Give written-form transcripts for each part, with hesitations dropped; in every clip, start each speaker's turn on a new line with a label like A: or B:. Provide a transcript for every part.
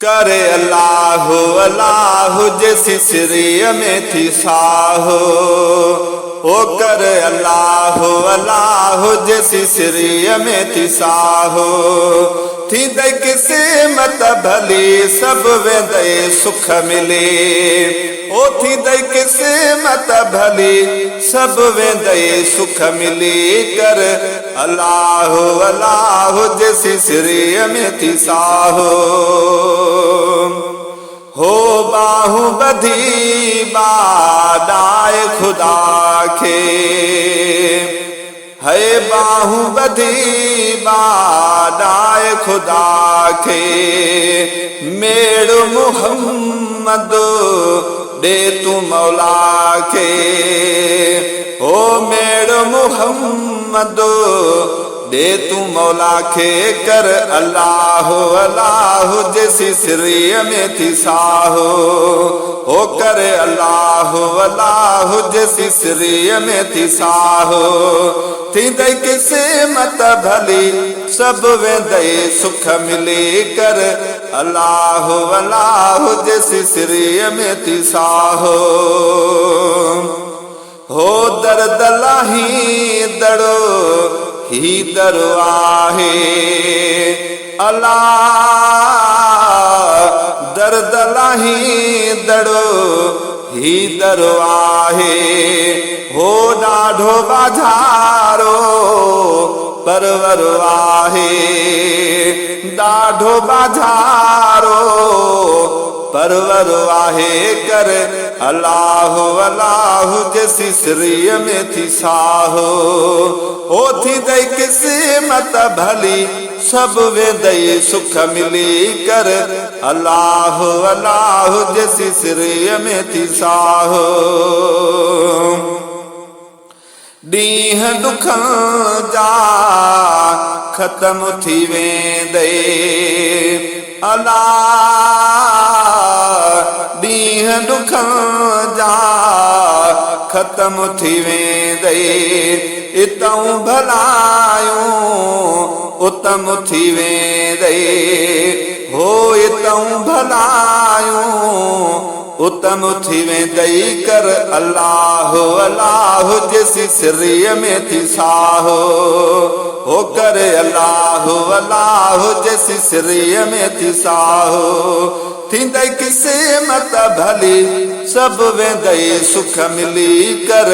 A: करे अल्लाह अल्लाह जैसी सिरिय में थी साहो, ओ करे अल्लाह अल्लाह जैसी सिरिय में थी साहो। थी दे किस्मत भली सब वेंदे सुख मिले, ओ थी दे किस्मत भली सब वेंदे सुख मिली। कर अल्लाह अल्लाह जैसी सिरिय में थी साहो, हो बाहू बधी बाडाए खुदा के, है बाहू बधी बाडाए खुदा के। मेड़ मुहम्मद दे तू मौला के, ओ मेड़ मुहम्मद दे तू मौला के। कर अल्लाह अल्लाह जैसी सिरिय में थी साहो, ओ कर अल्लाह अल्लाह जैसी सिरिय में थी साहो। थी दे किस्मत भली सब वेंदे सुख मिली। कर अल्लाह अल्लाह जैसी सिरिय में थी साहो, हो दर्द लाही दड़ो ही दरो आहे। अल्लाह दर्द लाही दड़ो ही दरो आहे, हो ॾाढो बाज़ारो परवर आहे। ॾाढो बाज़ारो परवर आहे। कर अल्लाह अल्लाह जैसी सिरिय में थी साहो, ओ थी दे किस्मत भली सब वेंदे सुख मिली। कर अल्लाह अल्लाह जैसी सिरिय में थी साहो, ॾींह दुख जा ख़त्म थी वेंदे। अल्लाह ॾींह दुख जा ख़त्म थी वेंदे, इतऊं भलायूं उत्तम थी वेंदे। हो इतऊं भलायूं उत्तम थी वेंदे। कर अल्लाह अल्लाह जैसी सिरिय में थी साहो, हो कर अल्लाह अल्लाह जैसी सिरिय में थी साहो। थींदे किस्मत भली सब वेंदे सुख मिली। कर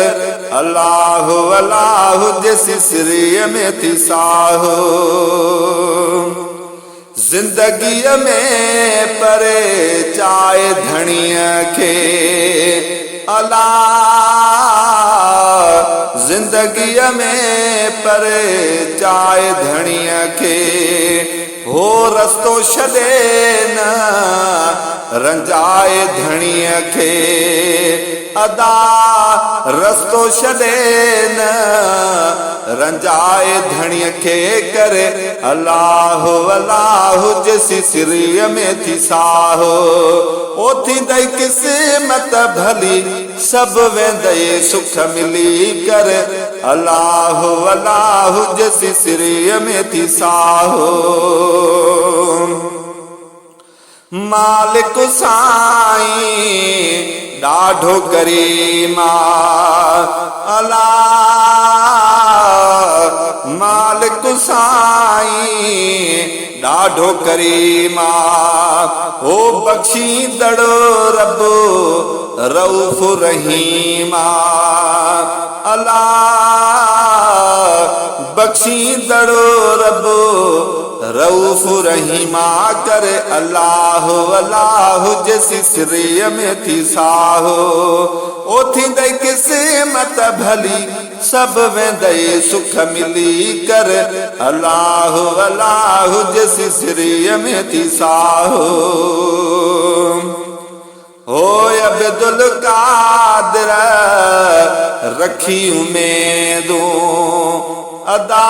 A: अल्लाह अल्लाह जैसी सिरिय में थी साहो, जिंदगीअ में परे चाहे धणीअ खे। अल्लाह जिंदगीअ में परे चाहे धणीअ खे, हो रस्तो छॾे न रंजाए धणीअ खे। अदा रस्तो छॾे न रंजाए धणीअ खे। करे अल्लाह अल्लाह जैसी सिरिय में थी साहो, ओ थींदे किस्मत भली सब वेंदे सुख मिली। कर अल्लाह अल्लाह जैसी सिरिय में थी साहो, मालिक साईं ॾाढो करीमा। अल्लाह मालिक साईं ॾाढो करीमा, ओ बख़्शींदड़ो रब रऊफ़ रहीमा। अल्लाह बख़्शींदड़ो रब रऊफ़ रहीमा। कर अल्लाह अल्लाह जैसी सिरिय में थी साहो, ओ थींदे किस्मत भली सब वेंदे सुख मिली। कर अल्लाह अल्लाह जैसी सिरिय में थी साहो, हो अब्दुल कादिर रखी उम्मीदूं। अदा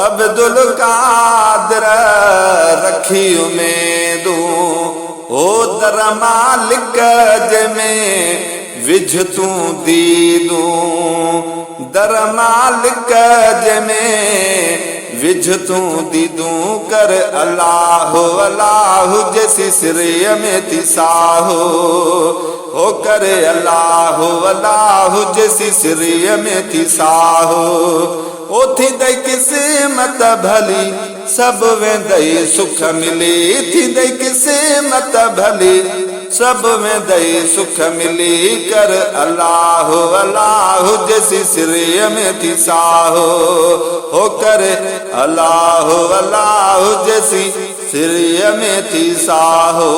A: अब्दुल कादिर रखी उम्मीदूं, ओ दर मालिक जंहिंमें विझ तूं दीदूं। दर मालिक जंहिंमें विझ तूं दीदूं कर अल्लाह अल्लाह जैसी सिरिय में थी साहो हो करे अल्लाह अल्लाह जैसी सिरिय में थी साहो ओ थी दई किस्मत भली सब वेंदई सुख मिली थी दई किस्मत भली सब में दई सुख मिली कर अल्लाह अल्लाह जैसी सिरिय में थी साहो हो करे अल्लाह अल्लाह जैसी सिरिय में थी साहो।